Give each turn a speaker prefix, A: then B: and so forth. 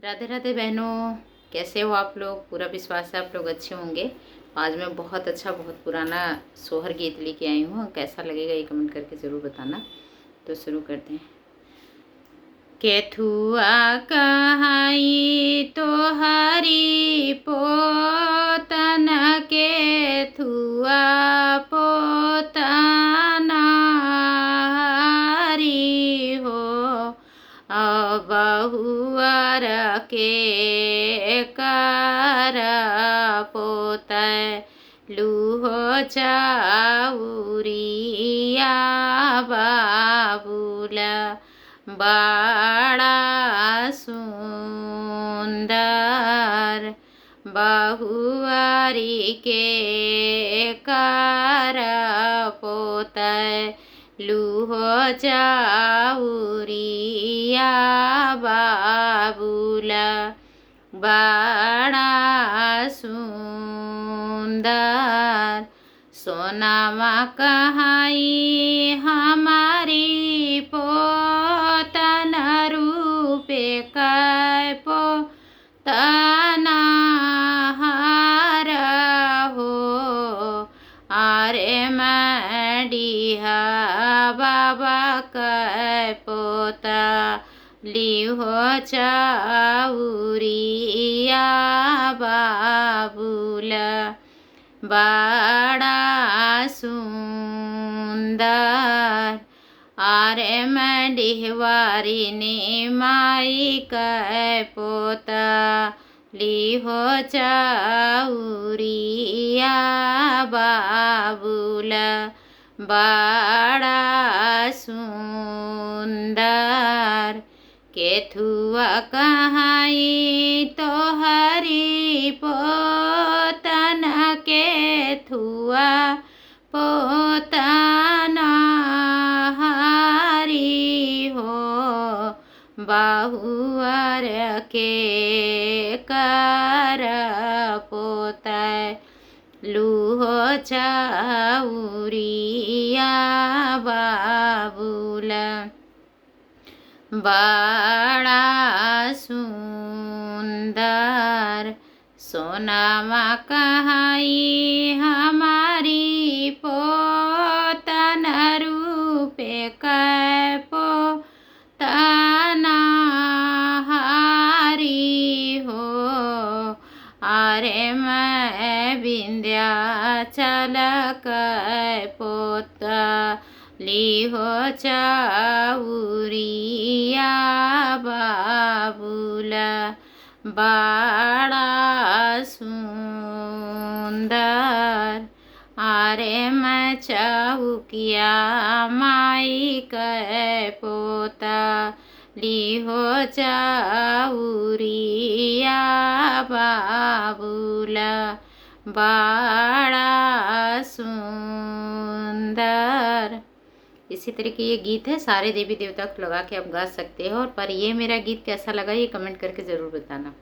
A: राधे राधे बहनों, कैसे हो आप लोग। पूरा विश्वास है आप लोग अच्छे होंगे। आज मैं बहुत अच्छा बहुत पुराना सोहर गीत लेके आई हूँ। कैसा लगेगा ये कमेंट करके ज़रूर बताना। तो शुरू करते हैं। केथुआ कहाई तो हरी पोतन, केथुआ पोतन हरी हो, बहुअर के कर पोत लूहो चाउरिया बाबुल बड़ा सुंदर, बहुआरी के कर पोत लूहो चाउरिया बाबुल बड़ा सुंदर। सोनामा कहाई हमारी पोतन, रूपे कै पोतना हार हो, आरे मडिहा बाबा कै पोता लिहो चाउरिया बाबुल बड़ा सुंदर। आरे मडिहवारी ने माई कै पोता लिहो चाउरिया बाबुल बड़ा सुंदर। केथुआ कहाई तो हरी पोतन, केथुआ पोतन हरी हो, बहुअर के कर पोत लूहो चाउरिया बाबुल बड़ा सुंदर। सोनामा कहाई हमारी पोतन, रूपे कै पोतना हारी हो, आरे मैं विंध्याचल कै पोता लिहो चाउरिया बाबुल बड़ा सुंदर। आरे मैं चौकिया माई कै पोता लिहो चाउरिया बाबुल बड़ा सुंदर। इसी तरह के ये गीत है, सारे देवी देवता को लगा के आप गा सकते हो। और पर ये मेरा गीत कैसा लगा ये कमेंट करके ज़रूर बताना।